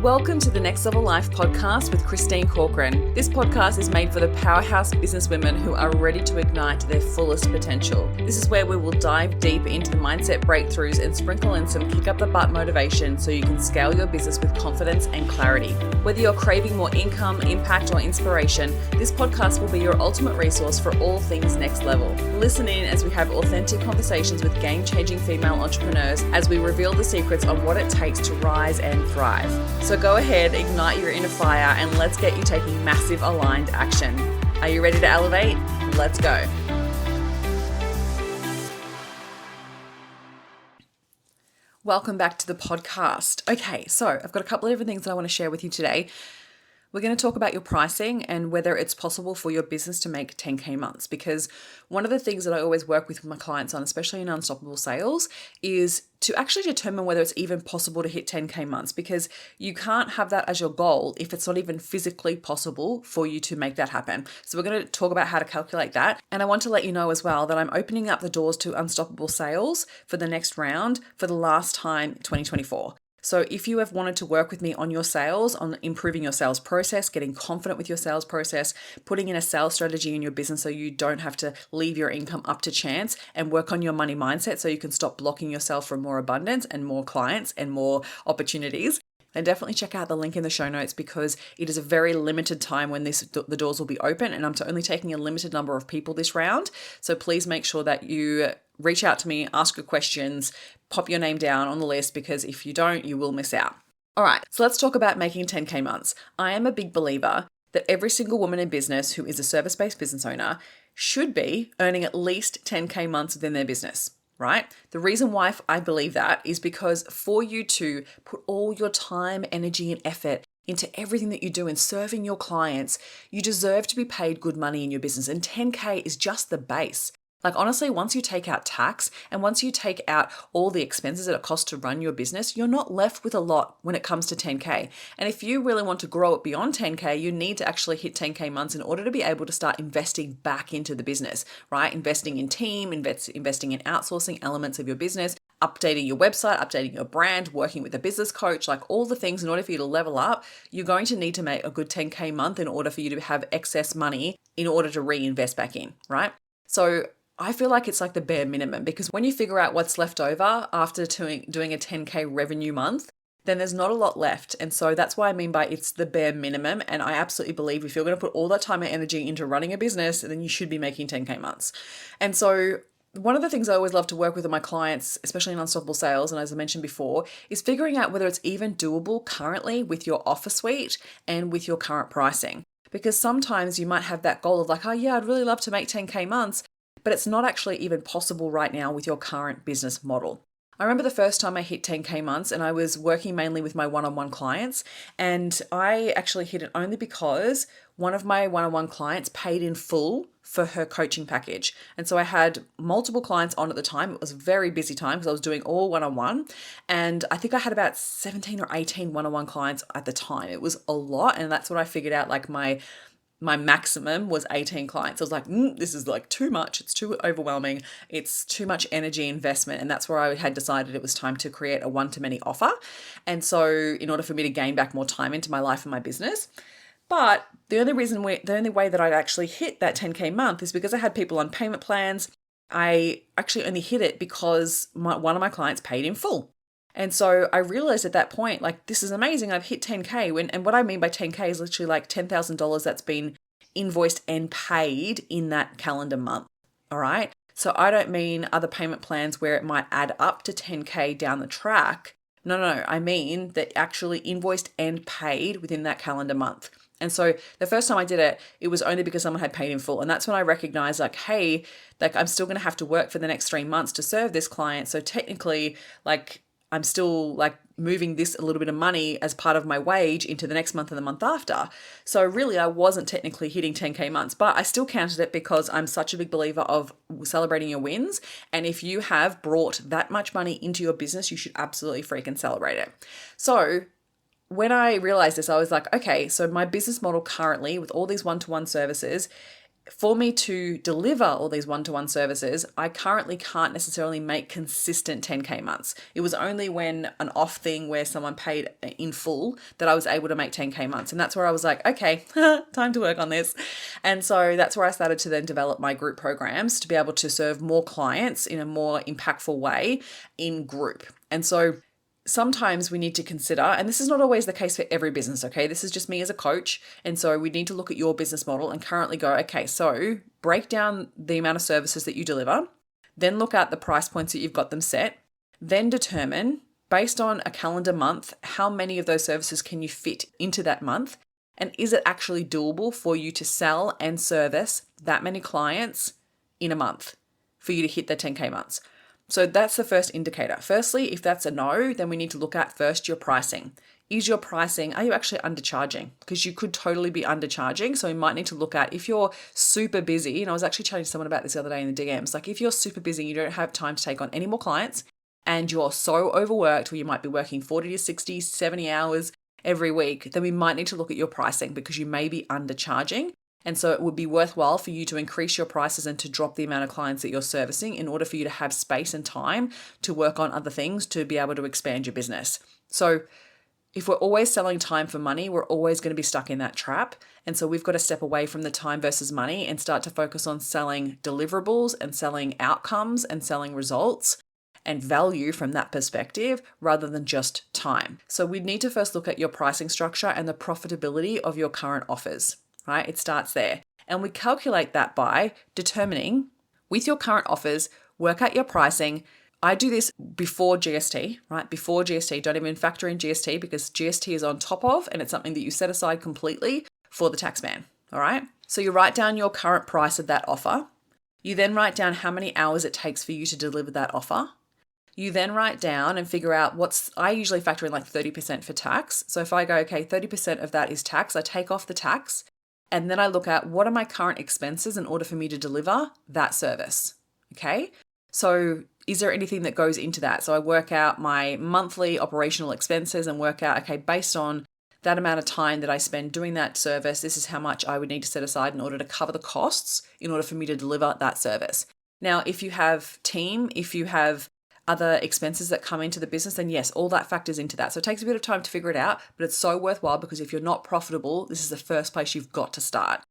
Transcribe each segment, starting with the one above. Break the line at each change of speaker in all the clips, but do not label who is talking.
Welcome to the Next Level Life podcast with Christine Corcoran. This podcast is made for the powerhouse businesswomen who are ready to ignite their fullest potential. This is where we will dive deep into the mindset breakthroughs and sprinkle in some kick up the butt motivation so you can scale your business with confidence and clarity. Whether you're craving more income, impact, or inspiration, this podcast will be your ultimate resource for all things next level. Listen in as we have authentic conversations with game-changing female entrepreneurs as we reveal the secrets on what it takes to rise and thrive. So go ahead, ignite your inner fire, and let's get you taking massive aligned action. Are you ready to elevate? Let's go. Welcome back to the podcast. Okay, so I've got a couple of different things that I want to share with you today. We're going to talk about your pricing and whether it's possible for your business to make 10K months, because one of the things that I always work with my clients on, especially in unstoppable sales, is to actually determine whether it's even possible to hit 10K months, because you can't have that as your goal if it's not even physically possible for you to make that happen. So we're going to talk about how to calculate that. And I want to let you know as well that I'm opening up the doors to unstoppable sales for the next round for the last time 2024. So if you have wanted to work with me on your sales, on improving your sales process, getting confident with your sales process, putting in a sales strategy in your business so you don't have to leave your income up to chance, and work on your money mindset so you can stop blocking yourself from more abundance and more clients and more opportunities, then definitely check out the link in the show notes, because it is a very limited time when the doors will be open, and I'm only taking a limited number of people this round. So please make sure that you reach out to me, ask your questions, pop your name down on the list, because if you don't, you will miss out. All right, so let's talk about making 10K months. I am a big believer that every single woman in business who is a service-based business owner should be earning at least 10K months within their business, right? The reason why I believe that is because for you to put all your time, energy, and effort into everything that you do in serving your clients, you deserve to be paid good money in your business. And 10K is just the base. Like, honestly, once you take out tax and once you take out all the expenses that it costs to run your business, you're not left with a lot when it comes to 10K. And if you really want to grow it beyond 10K, you need to actually hit 10K months in order to be able to start investing back into the business, right? Investing in team, investing in outsourcing elements of your business, updating your website, updating your brand, working with a business coach, like all the things in order for you to level up. You're going to need to make a good 10K month in order for you to have excess money in order to reinvest back in, right? So I feel like it's like the bare minimum, because when you figure out what's left over after doing a 10K revenue month, then there's not a lot left. And so that's why I mean by it's the bare minimum. And I absolutely believe if you're going to put all that time and energy into running a business, then you should be making 10K months. And so one of the things I always love to work with my clients, especially in unstoppable sales, and as I mentioned before, is figuring out whether it's even doable currently with your offer suite and with your current pricing. Because sometimes you might have that goal of like, oh yeah, I'd really love to make 10K months, but it's not actually even possible right now with your current business model. I remember the first time I hit 10K months, and I was working mainly with my one-on-one clients, and I actually hit it only because one of my one-on-one clients paid in full for her coaching package. And so I had multiple clients on at the time. It was a very busy time because I was doing all one-on-one, and I think I had about 17 or 18 one-on-one clients at the time. It was a lot, and that's what I figured out, like my maximum was 18 clients. I was like, this is like too much. It's too overwhelming. It's too much energy investment. And that's where I had decided it was time to create a one-to-many offer. And so in order for me to gain back more time into my life and my business. But the only way that I'd actually hit that 10K month is because I had people on payment plans. I actually only hit it because one of my clients paid in full. And so I realized at that point, like, this is amazing. I've hit 10K. And what I mean by 10K is literally like $10,000 that's been invoiced and paid in that calendar month. All right. So I don't mean other payment plans where it might add up to 10K down the track. No. I mean that actually invoiced and paid within that calendar month. And so the first time I did it, it was only because someone had paid in full. And that's when I recognized, like, hey, like, I'm still going to have to work for the next 3 months to serve this client. So technically, like, I'm still like moving this a little bit of money as part of my wage into the next month and the month after. So really, I wasn't technically hitting 10K months, but I still counted it because I'm such a big believer of celebrating your wins. And if you have brought that much money into your business, you should absolutely freaking celebrate it. So when I realized this, I was like, okay, so my business model currently with all these one-to-one services, for me to deliver all these one-to-one services, I currently can't necessarily make consistent 10K months. It was only when an off thing where someone paid in full that I was able to make 10K months. And that's where I was like, okay, time to work on this. And so that's where I started to then develop my group programs to be able to serve more clients in a more impactful way in group. And so sometimes we need to consider, and this is not always the case for every business, okay? This is just me as a coach. And so we need to look at your business model and currently go, okay, so break down the amount of services that you deliver, then look at the price points that you've got them set, then determine based on a calendar month, how many of those services can you fit into that month? And is it actually doable for you to sell and service that many clients in a month for you to hit the 10K months? So that's the first indicator. Firstly, if that's a no, then we need to look at first your pricing. Is your pricing, are you actually undercharging? Because you could totally be undercharging. So we might need to look at if you're super busy, and I was actually chatting to someone about this the other day in the DMs, like if you're super busy, you don't have time to take on any more clients and you're so overworked where you might be working 40 to 60, 70 hours every week, then we might need to look at your pricing because you may be undercharging. And so it would be worthwhile for you to increase your prices and to drop the amount of clients that you're servicing in order for you to have space and time to work on other things to be able to expand your business. So if we're always selling time for money, we're always going to be stuck in that trap. And so we've got to step away from the time versus money and start to focus on selling deliverables and selling outcomes and selling results and value from that perspective rather than just time. So we need to first look at your pricing structure and the profitability of your current offers. Right? It starts there. And we calculate that by determining with your current offers, work out your pricing. I do this before GST, right? Before GST, don't even factor in GST because GST is on top of, and it's something that you set aside completely for the tax man. All right. So you write down your current price of that offer. You then write down how many hours it takes for you to deliver that offer. You then write down and figure out I usually factor in like 30% for tax. So if I go, okay, 30% of that is tax, I take off the tax. And then I look at what are my current expenses in order for me to deliver that service. Okay. So is there anything that goes into that? So I work out my monthly operational expenses and work out, okay, based on that amount of time that I spend doing that service, this is how much I would need to set aside in order to cover the costs in order for me to deliver that service. Now, if you have team, if you have other expenses that come into the business, then yes, all that factors into that. So it takes a bit of time to figure it out, but it's so worthwhile because if you're not profitable, this is the first place you've got to start.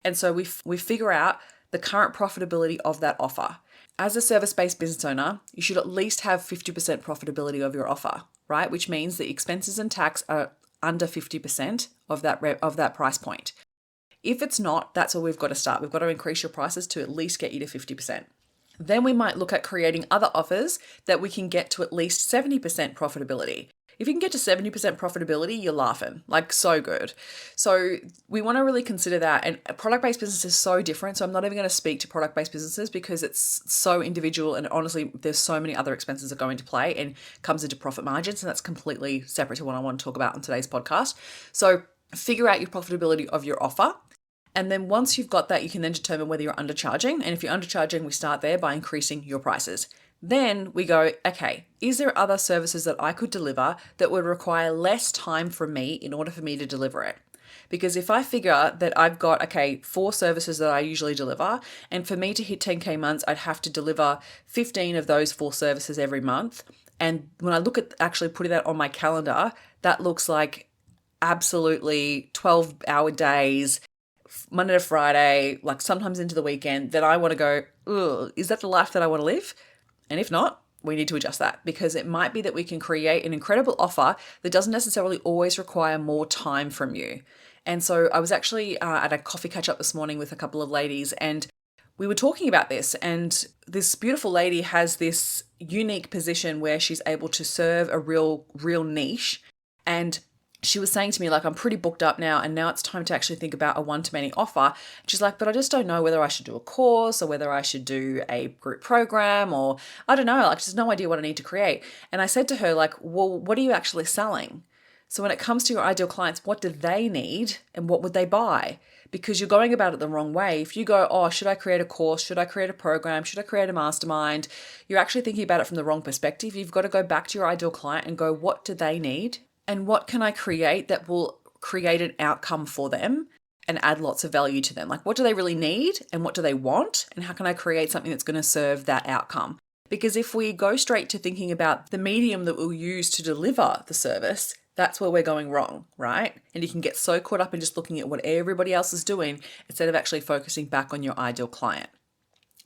And so we figure out the current profitability of that offer. As a service-based business owner, you should at least have 50% profitability of your offer, right? Which means the expenses and tax are under 50% of that price point. If it's not, that's where we've got to start. We've got to increase your prices to at least get you to 50%. Then we might look at creating other offers that we can get to at least 70% profitability. If you can get to 70% profitability, you're laughing, like so good. So we want to really consider that. And product-based business is so different. So I'm not even going to speak to product-based businesses because it's so individual. And honestly, there's so many other expenses that go into play and comes into profit margins. And that's completely separate to what I want to talk about on today's podcast. So figure out your profitability of your offer. And then once you've got that, you can then determine whether you're undercharging. And if you're undercharging, we start there by increasing your prices. Then we go, okay, is there other services that I could deliver that would require less time from me in order for me to deliver it? Because if I figure that I've got, okay, 4 services that I usually deliver, and for me to hit 10K months, I'd have to deliver 15 of those 4 services every month. And when I look at actually putting that on my calendar, that looks like absolutely 12-hour days, Monday to Friday, like sometimes into the weekend, then I want to go, ugh, is that the life that I want to live? And if not, we need to adjust that because it might be that we can create an incredible offer that doesn't necessarily always require more time from you. And so I was actually at a coffee catch up this morning with a couple of ladies and we were talking about this, and this beautiful lady has this unique position where she's able to serve a real niche. And she was saying to me, like, I'm pretty booked up now, and now it's time to actually think about a one-to-many offer. She's like, but I just don't know whether I should do a course or whether I should do a group program, or I don't know, like, just no idea what I need to create. And I said to her, like, well, what are you actually selling? So when it comes to your ideal clients, what do they need and what would they buy? Because you're going about it the wrong way. If you go, oh, should I create a course? Should I create a program? Should I create a mastermind? You're actually thinking about it from the wrong perspective. You've got to go back to your ideal client and go, what do they need? And what can I create that will create an outcome for them and add lots of value to them. Like, what do they really need and what do they want? And how can I create something that's going to serve that outcome? Because if we go straight to thinking about the medium that we'll use to deliver the service, that's where we're going wrong, right? And you can get so caught up in just looking at what everybody else is doing instead of actually focusing back on your ideal client.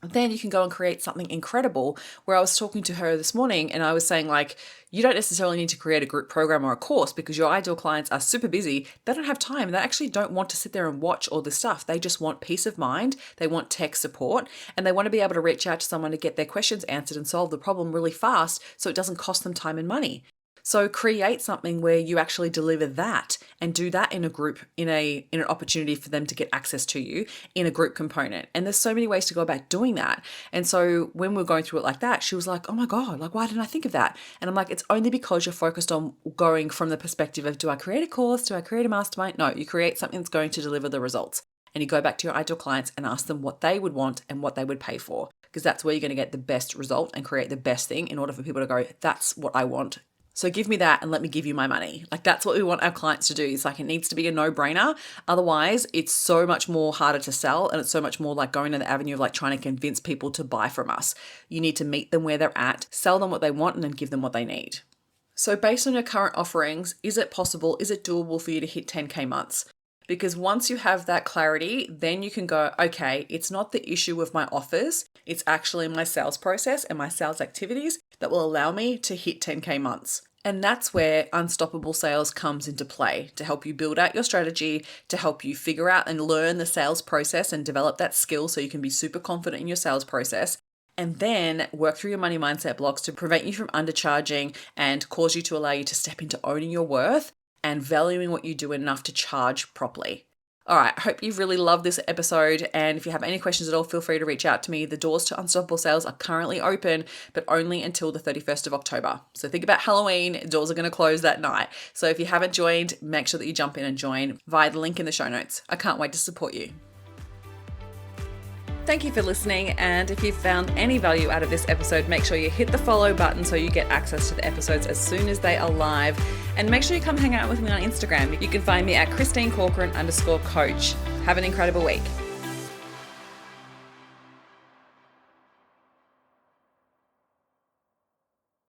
Then you can go and create something incredible. Where I was talking to her this morning and I was saying, like, you don't necessarily need to create a group program or a course because your ideal clients are super busy. They don't have time. They actually don't want to sit there and watch all this stuff. They just want peace of mind. They want tech support and they want to be able to reach out to someone to get their questions answered and solve the problem really fast so it doesn't cost them time and money. So create something where you actually deliver that and do that in a group, in an opportunity for them to get access to you in a group component. And there's so many ways to go about doing that. And so when we're going through it like that, she was like, oh my God, like, why didn't I think of that? And I'm like, it's only because you're focused on going from the perspective of, do I create a course? Do I create a mastermind? No, you create something that's going to deliver the results. And you go back to your ideal clients and ask them what they would want and what they would pay for, because that's where you're going to get the best result and create the best thing in order for people to go, that's what I want. So give me that and let me give you my money. Like, that's what we want our clients to do. It's like, it needs to be a no-brainer. Otherwise, it's so much more harder to sell and it's so much more like going in the avenue of like trying to convince people to buy from us. You need to meet them where they're at, sell them what they want, and then give them what they need. So based on your current offerings, is it possible, is it doable for you to hit 10K months? Because once you have that clarity, then you can go, okay, it's not the issue with my offers. It's actually my sales process and my sales activities that will allow me to hit 10K months. And that's where Unstoppable Sales comes into play, to help you build out your strategy, to help you figure out and learn the sales process and develop that skill so you can be super confident in your sales process. And then work through your money mindset blocks to prevent you from undercharging and cause you to allow you to step into owning your worth and valuing what you do enough to charge properly. All right, I hope you've really loved this episode. And if you have any questions at all, feel free to reach out to me. The doors to Unstoppable Sales are currently open, but only until the 31st of October. So think about Halloween, doors are going to close that night. So if you haven't joined, make sure that you jump in and join via the link in the show notes. I can't wait to support you. Thank you for listening, and if you've found any value out of this episode, make sure you hit the follow button so you get access to the episodes as soon as they are live, and make sure you come hang out with me on Instagram. You can find me at @ChristineCorcoran_coach. Have an incredible week.